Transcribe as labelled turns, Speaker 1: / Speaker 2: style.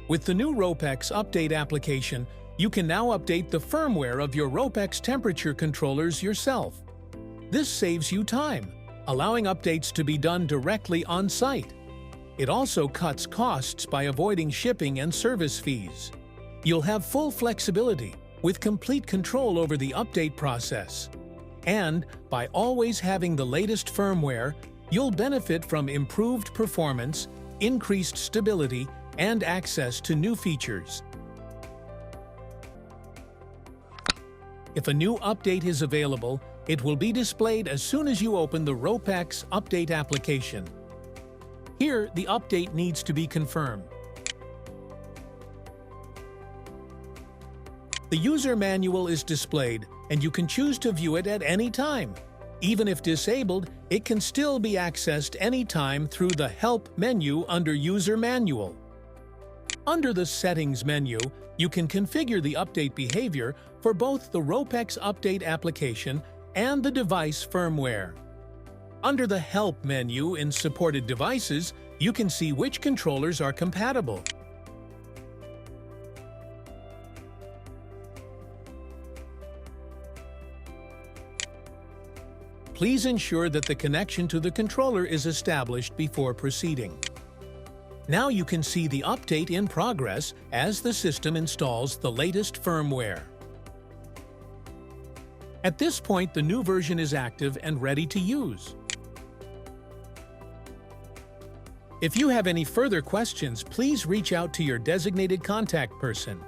Speaker 1: With the new ROPEX Update application, you can now update the firmware of your ROPEX temperature controllers yourself. This saves you time, allowing updates to be done directly on-site. It also cuts costs by avoiding shipping and service fees. You'll have full flexibility, with complete control over the update process. And by always having the latest firmware, you'll benefit from improved performance, increased stability, and access to new features. If a new update is available, it will be displayed as soon as you open the ROPEX Update application. Here, the update needs to be confirmed. The user manual is displayed, and you can choose to view it at any time. Even if disabled, it can still be accessed anytime through the Help menu under User Manual. Under the Settings menu, you can configure the update behavior for both the ROPEX Update application and the device firmware. Under the Help menu in Supported Devices, you can see which controllers are compatible. Please ensure that the connection to the controller is established before proceeding. Now you can see the update in progress as the system installs the latest firmware. At this point, the new version is active and ready to use. If you have any further questions, please reach out to your designated contact person.